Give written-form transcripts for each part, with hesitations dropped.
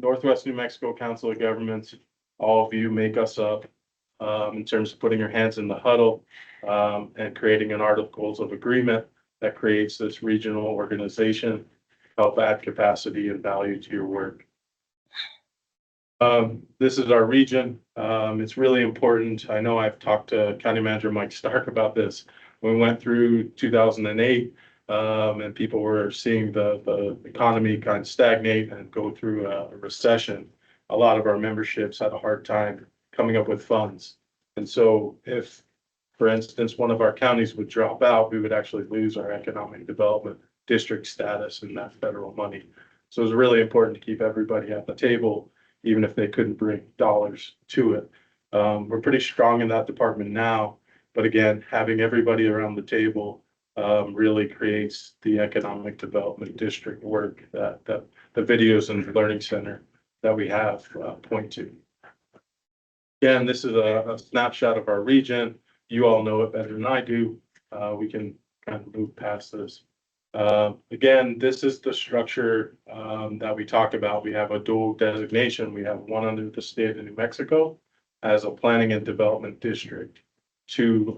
Northwest New Mexico Council of Governments, all of you make us up in terms of putting your hands in the huddle and creating an articles of agreement that creates this regional organization, help add capacity and value to your work. This is our region. It's really important. I know I've talked to County Manager Mike Stark about this. We went through 2008 and people were seeing the economy kind of stagnate and go through a recession. A lot of our memberships had a hard time coming up with funds. And so if, for instance, one of our counties would drop out, we would actually lose our economic development district status and that federal money. So it's really important to keep everybody at the table, even if they couldn't bring dollars to it. We're pretty strong in that department now, but again, having everybody around the table really creates the economic development district work that the videos and learning center that we have point to. Again, this is a snapshot of our region. You all know it better than I do. We can kind of move past this. Again, this is the structure that we talk about. We have a dual designation. We have one under the state of New Mexico as a planning and development district to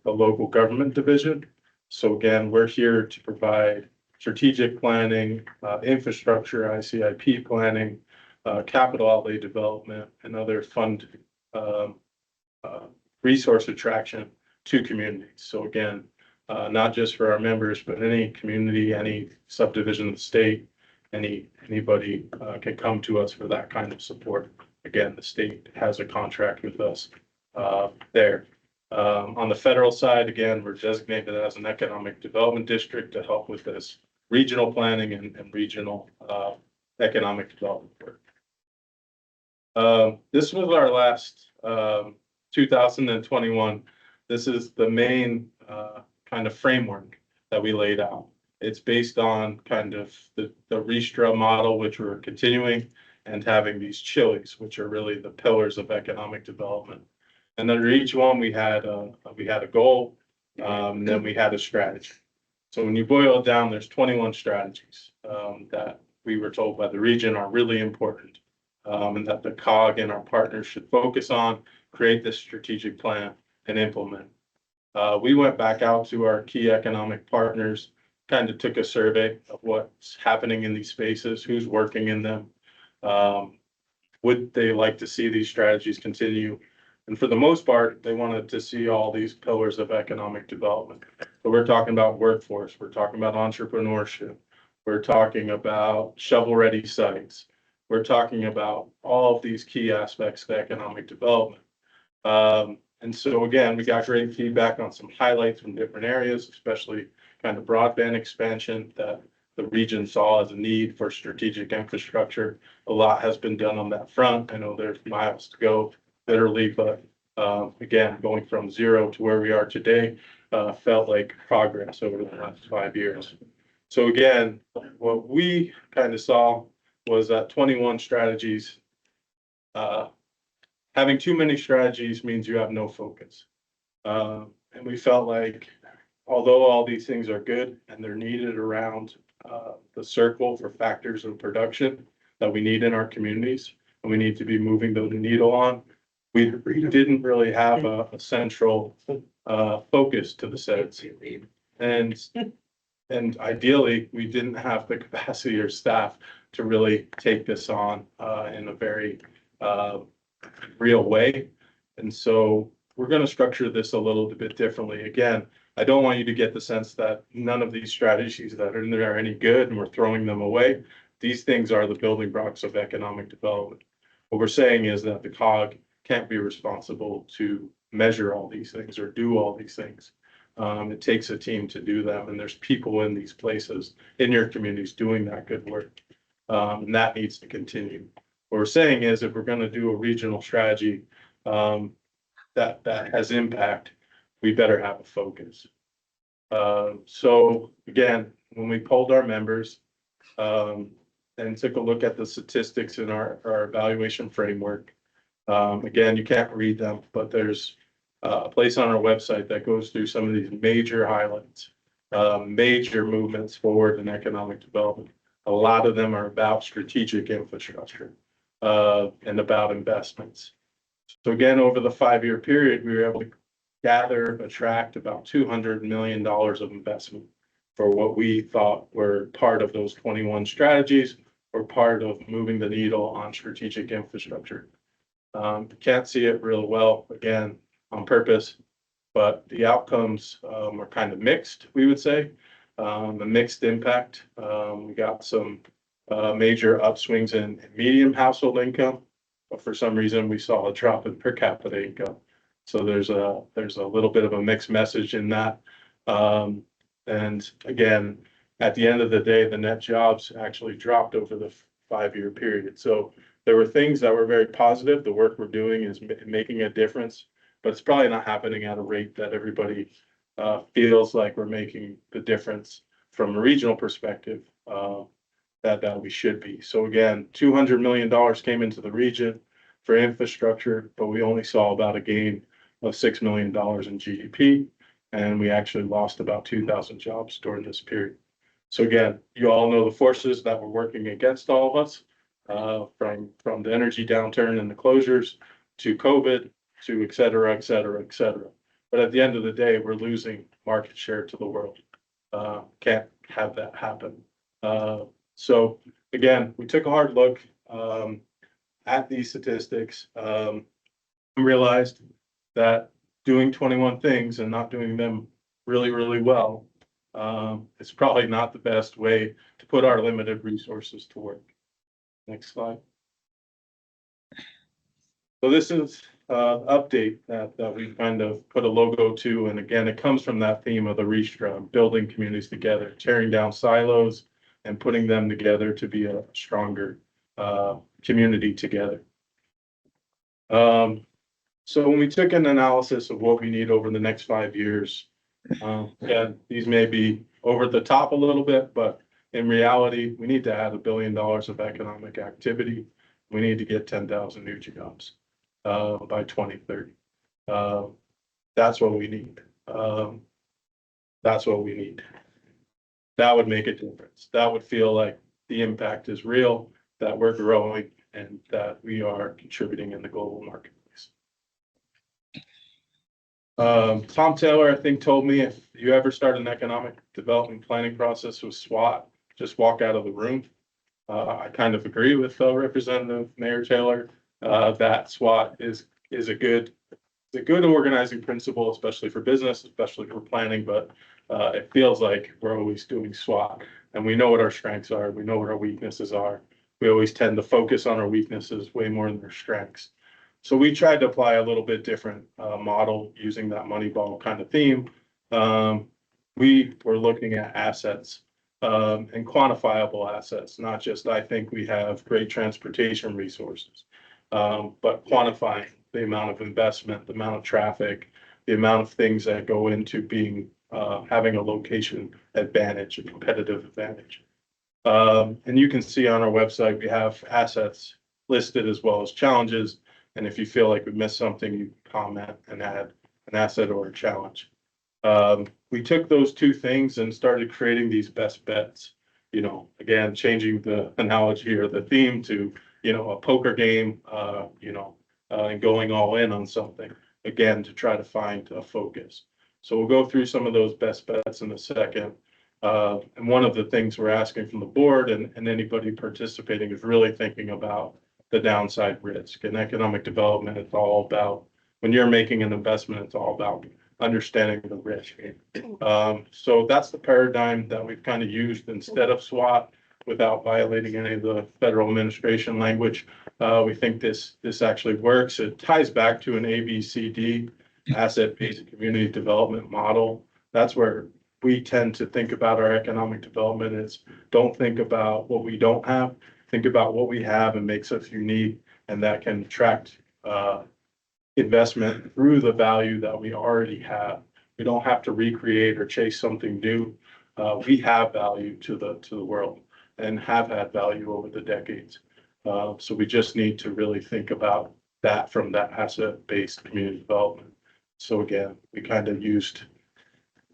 the local government division. So again, we're here to provide strategic planning, infrastructure, ICIP planning, capital outlay development, and other fund resource attraction to communities. So again, not just for our members, but any community, any subdivision of the state, anybody can come to us for that kind of support. Again, the state has a contract with us there. On the federal side, again, we're designated as an economic development district to help with this regional planning and regional economic development work. This was our last 2021. This is the main kind of framework that we laid out. It's based on kind of the ReSTRA model, which we're continuing, and having these chilies, which are really the pillars of economic development. And under each one, we had a goal, then we had a strategy. So when you boil it down, there's 21 strategies that we were told by the region are really important, and that the COG and our partners should focus on, create this strategic plan, and implement. We went back out to our key economic partners, kind of took a survey of what's happening in these spaces, who's working in them. Would they like to see these strategies continue? And for the most part, they wanted to see all these pillars of economic development. So we're talking about workforce, we're talking about entrepreneurship, we're talking about shovel-ready sites, we're talking about all of these key aspects of economic development. And so again, we got great feedback on some highlights from different areas, especially kind of broadband expansion that the region saw as a need for strategic infrastructure. A lot has been done on that front. I know there's miles to go, literally, but again, going from zero to where we are today felt like progress over the last 5 years. So again, what we kind of saw was that 21 strategies, having too many strategies means you have no focus. And we felt like, although all these things are good and they're needed around the circle for factors of production that we need in our communities, and we need to be moving the needle on, we didn't really have a central focus to the sets. And ideally, we didn't have the capacity or staff to really take this on in a very real way. And so we're going to structure this a little bit differently. Again, I don't want you to get the sense that none of these strategies that are in there are any good and we're throwing them away. These things are the building blocks of economic development. What we're saying is that the COG can't be responsible to measure all these things or do all these things. It takes a team to do them, and there's people in these places, in your communities, doing that good work, and that needs to continue. What we're saying is if we're going to do a regional strategy that has impact, we better have a focus. So again, when we polled our members and took a look at the statistics in our evaluation framework, again, you can't read them, but there's a place on our website that goes through some of these major highlights, major movements forward in economic development. A lot of them are about strategic infrastructure and about investments. So again, over the 5-year period, we were able to attract about $200 million of investment for what we thought were part of those 21 strategies or part of moving the needle on strategic infrastructure. Can't see it real well, again, on purpose, but the outcomes are kind of mixed, we would say. A mixed impact. We got some major upswings in medium household income, but for some reason we saw a drop in per capita income. So there's a little bit of a mixed message in that. And again, at the end of the day, the net jobs actually dropped over the 5-year period. So there were things that were very positive. The work we're doing is making a difference, but it's probably not happening at a rate that everybody feels like we're making the difference from a regional perspective that we should be. So again, $200 million came into the region for infrastructure, but we only saw about a gain of $6 million in GDP, and we actually lost about 2,000 jobs during this period. So again, you all know the forces that were working against all of us, from the energy downturn and the closures to COVID to et cetera, et cetera, et cetera. But at the end of the day, we're losing market share to the world. Can't have that happen. So again, we took a hard look at these statistics, and realized that doing 21 things and not doing them really, really well is probably not the best way to put our limited resources to work. Next slide. So this is update that we kind of put a logo to, and again, it comes from that theme of the ReSTRA, building communities together, tearing down silos and putting them together to be a stronger community together. So when we took an analysis of what we need over the next 5 years, yeah, these may be over the top a little bit, but in reality, we need to add $1 billion of economic activity. We need to get 10,000 new jobs by 2030. That's what we need. That's what we need. That would make a difference. That would feel like the impact is real, that we're growing, and that we are contributing in the global marketplace. Tom Taylor, I think, told me if you ever start an economic development planning process with SWOT, just walk out of the room. I kind of agree with Representative Mayor Taylor that SWOT is a good organizing principle, especially for business, especially for planning. But it feels like we're always doing SWOT, and we know what our strengths are. We know what our weaknesses are. We always tend to focus on our weaknesses way more than our strengths. So we tried to apply a little bit different model using that Moneyball kind of theme. We were looking at assets and quantifiable assets, not just, I think we have great transportation resources, but quantifying the amount of investment, the amount of traffic, the amount of things that go into being having a location advantage, a competitive advantage. And you can see on our website, we have assets listed as well as challenges. And if you feel like we missed something, you can comment and add an asset or a challenge. We took those two things and started creating these best bets. You know, again, changing the analogy or the theme to, you know, a poker game, and going all in on something, again, to try to find a focus. So we'll go through some of those best bets in a second. And one of the things we're asking from the board and anybody participating is really thinking about the downside risk. And economic development, it's all about, when you're making an investment, it's all about understanding the risk. So that's the paradigm that we've kind of used instead of SWOT, without violating any of the federal administration language. We think this actually works. It ties back to an ABCD, asset-based community development model. That's where we tend to think about our economic development. Is don't think about what we don't have. Think about what we have and makes us unique, and that can attract investment through the value that we already have. We don't have to recreate or chase something new. We have value to the world and have had value over the decades. So we just need to really think about that from that asset-based community development. So again, we kind of used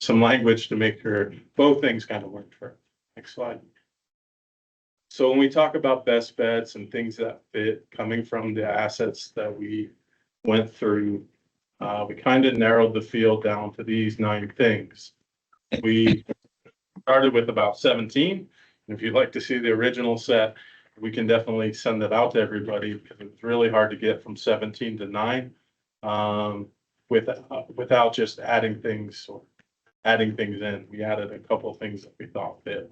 some language to make sure both things kind of worked for us. Next slide. So when we talk about best bets and things that fit coming from the assets that we went through, we kind of narrowed the field down to these 9 things. We started with about 17. If you'd like to see the original set, we can definitely send it out to everybody because it was really hard to get from 17 to 9 without just adding things in. We added a couple of things that we thought fit.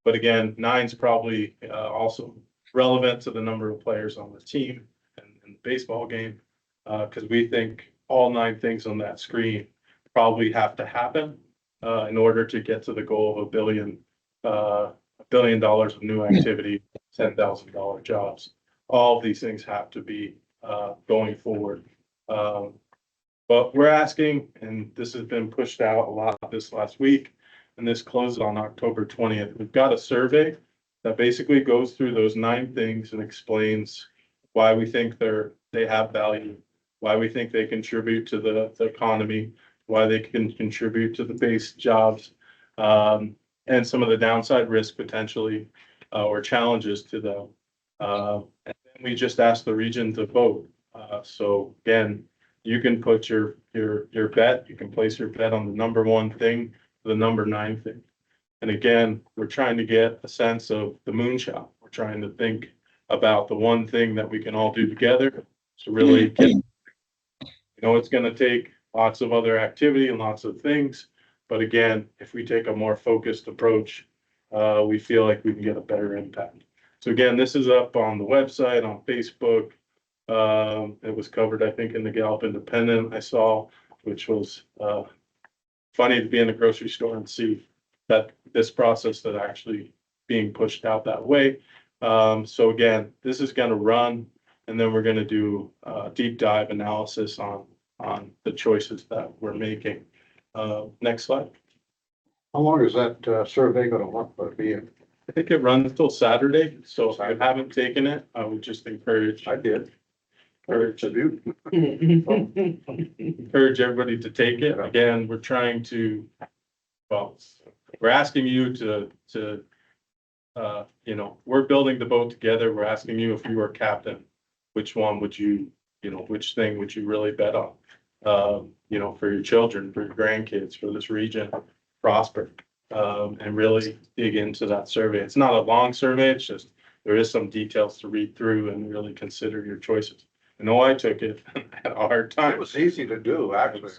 But again, 9's probably also relevant to the number of players on the team and the baseball game because we think all 9 things on that screen probably have to happen in order to get to the goal of $1 billion of new activity, $10,000 jobs. All of these things have to be going forward. But we're asking, and this has been pushed out a lot this last week, and this closes on October 20th. We've got a survey that basically goes through those 9 things and explains why we think they have value, why we think they contribute to the economy, why they can contribute to the base jobs, and some of the downside risk potentially or challenges to them. And then we just asked the region to vote. So again, you can put your bet, you can place your bet on the number 1 thing, the number 9 thing. And again, we're trying to get a sense of the moonshot. We're trying to think about the one thing that we can all do together to really get, it's going to take lots of other activity and lots of things. But again, if we take a more focused approach, we feel like we can get a better impact. So again, this is up on the website, on Facebook. It was covered, I think, in the Gallup Independent I saw, which was funny to be in the grocery store and see that this process that actually being pushed out that way. So again, this is going to run, and then we're going to do a deep dive analysis on the choices that we're making. Next slide. How long is that survey gonna be in? I think it runs till Saturday, so if you haven't taken it, I would just encourage did. encourage everybody to take it. Again, we're trying to, well, we're asking you to we're building the boat together. We're asking you, if you were captain, which one would you, which thing would you really bet on? For your children, for your grandkids, for this region prosper, and really dig into that survey. It's not a long survey. It's just, there is some details to read through and really consider your choices. I know I took it, I had a hard time. It was easy to do, actually.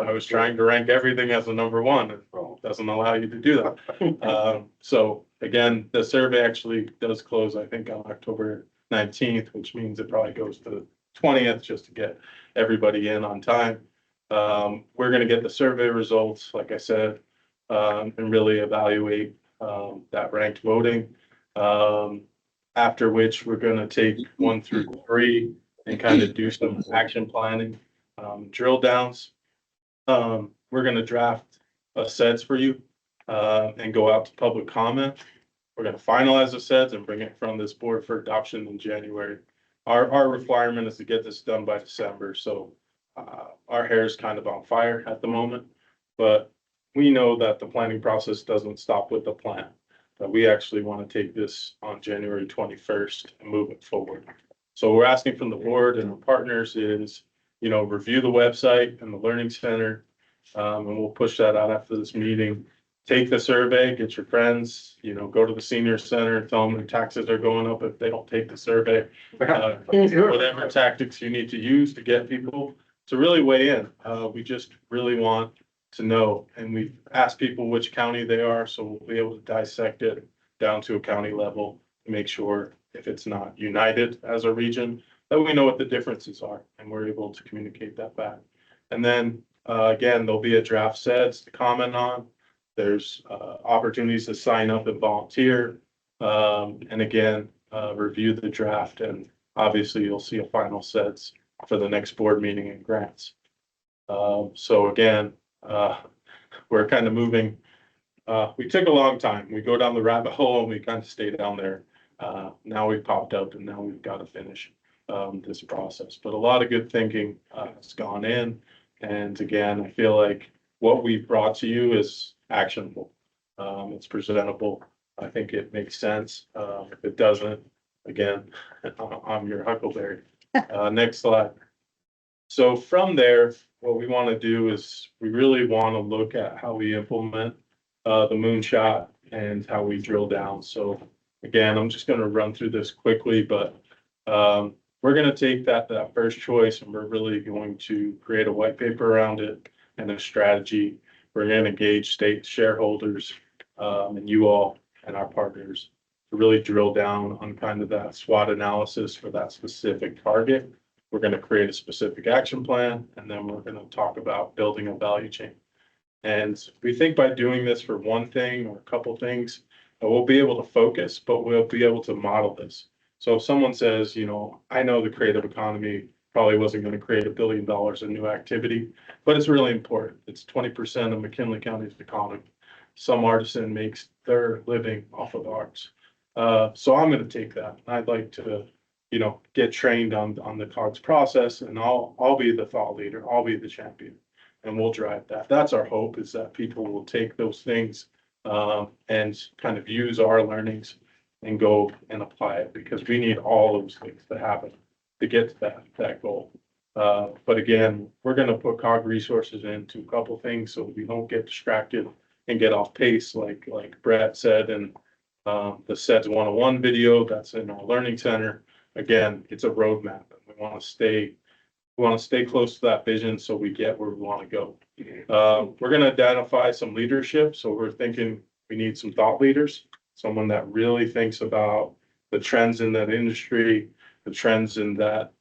I was trying to rank everything as a number 1. It doesn't allow you to do that. So again, the survey actually does close, I think, on October 19th, which means it probably goes to the 20th just to get everybody in on time. We're going to get the survey results, like I said, and really evaluate that ranked voting. After which we're going to take 1 through 3 and kind of do some action planning, drill downs. We're going to draft sets for you and go out to public comment. We're going to finalize the sets and bring it from this board for adoption in January. Our requirement is to get this done by December. So our hair is kind of on fire at the moment, but we know that the planning process doesn't stop with the plan. That we actually want to take this on January 21st and move it forward. So we're asking from the board and our partners is, review the website and the learning center. And we'll push that out after this meeting. Take the survey, get your friends, go to the senior center and tell them their taxes are going up if they don't take the survey. Whatever tactics you need to use to get people to really weigh in. We just really want to know, and we've asked people which county they are, so we'll be able to dissect it down to a county level to make sure if it's not united as a region, that we know what the differences are and we're able to communicate that back. And then again, there'll be a draft sets to comment on. There's opportunities to sign up and volunteer. And again, review the draft, and obviously you'll see a final sets for the next board meeting and grants. So again, we're kind of moving. We took a long time. We go down the rabbit hole and we kind of stay down there. Now we've popped up and now we've got to finish this process. But a lot of good thinking has gone in. And again, I feel like what we've brought to you is actionable. It's presentable. I think it makes sense. If it doesn't, again, I'm your huckleberry. Next slide. So from there, what we want to do is we really want to look at how we implement the moonshot and how we drill down. So again, I'm just going to run through this quickly, but we're going to take that first choice and we're really going to create a white paper around it and a strategy. We're going to engage state shareholders and you all and our partners to really drill down on kind of that SWOT analysis for that specific target. We're going to create a specific action plan, and then we're going to talk about building a value chain. And we think by doing this for one thing or a couple things, we'll be able to focus, but we'll be able to model this. So if someone says, you know, I know the creative economy probably wasn't going to create $1 billion in new activity, but it's really important. It's 20% of McKinley County's economy. Some artisan makes their living off of arts. So I'm going to take that. I'd like to, you know, get trained on the COGS process, and I'll be the thought leader. I'll be the champion, and we'll drive that. That's our hope, is that people will take those things and kind of use our learnings and go and apply it, because we need all those things to happen to get to that goal. But again, we're going to put COG resources into a couple things so we don't get distracted and get off pace, like Brett said, and the SEDS 101 video that's in our learning center. Again, it's a roadmap, and we want to stay close to that vision so we get where we want to go. We're going to identify some leadership. So we're thinking we need some thought leaders, someone that really thinks about the trends in that industry, the trends in that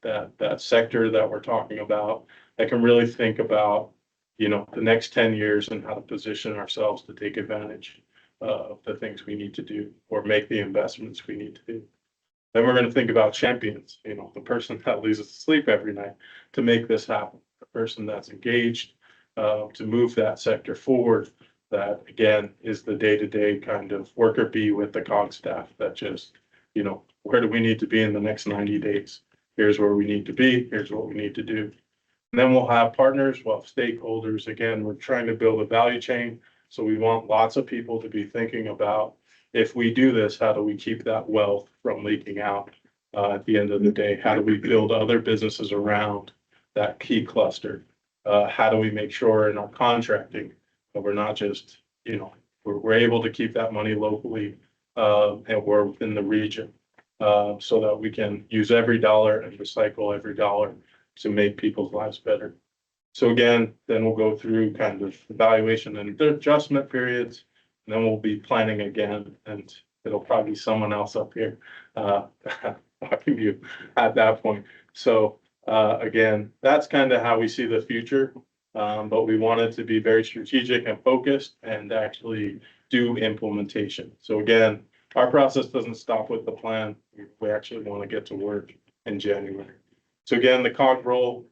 sector that we're talking about, that can really think about, you know, the next 10 years and how to position ourselves to take advantage of the things we need to do or make the investments we need to do. Then we're going to think about champions, you know, the person that loses sleep every night to make this happen, the person that's engaged to move that sector forward. That again is the day-to-day kind of worker bee with the COG staff that just, you know, where do we need to be in the next 90 days? Here's where we need to be. Here's what we need to do. And then we'll have partners, we'll have stakeholders. Again, we're trying to build a value chain. So we want lots of people to be thinking about, if we do this, how do we keep that wealth from leaking out at the end of the day? How do we build other businesses around that key cluster? How do we make sure in our contracting that we're not just, you know, we're able to keep that money locally and we're within the region so that we can use every dollar and recycle every dollar to make people's lives better. So again, then we'll go through kind of evaluation and adjustment periods. And then we'll be planning again, and it'll probably be someone else up here talking to you at that point. So again, that's kind of how we see the future. But we want it to be very strategic and focused and actually do implementation. So again, our process doesn't stop with the plan. We actually want to get to work in January. So again, the COG role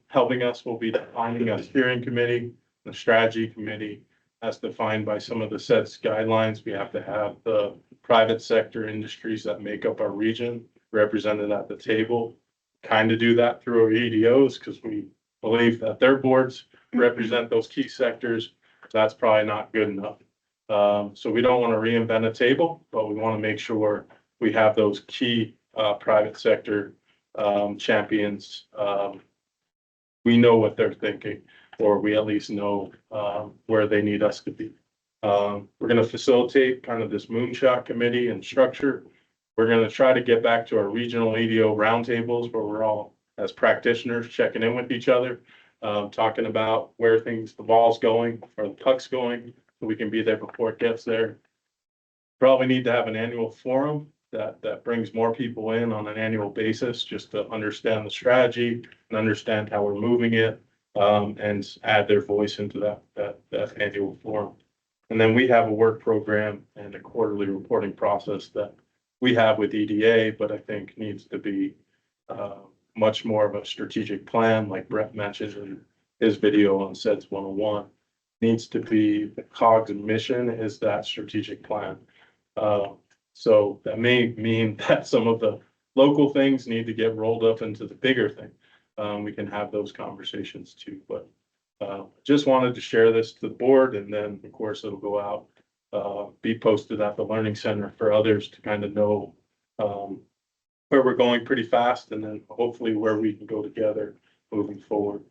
helping us will be defining a steering committee, the strategy committee, as defined by some of the SEDS guidelines. We have to have the private sector industries that make up our region represented at the table. Kind of do that through our EDOs because we believe that their boards represent those key sectors. That's probably not good enough. So we don't want to reinvent a table, but we want to make sure we have those key private sector champions. We know what they're thinking, or we at least know where they need us to be. We're going to facilitate kind of this moonshot committee and structure. We're going to try to get back to our regional EDO roundtables where we're all as practitioners checking in with each other, talking about where the ball's going or the puck's going, so we can be there before it gets there. Probably need to have an annual forum that brings more people in on an annual basis just to understand the strategy and understand how we're moving it. And add their voice into that annual forum. And then we have a work program and a quarterly reporting process that we have with EDA, but I think needs to be much more of a strategic plan, like Brett mentioned in his video on SEDS 101. Needs to be the COGS mission is that strategic plan. So that may mean that some of the local things need to get rolled up into the bigger thing. We can have those conversations too, but just wanted to share this to the board, and then of course it'll go out be posted at the Learning Center for others to kind of know, where we're going pretty fast and then hopefully where we can go together moving forward.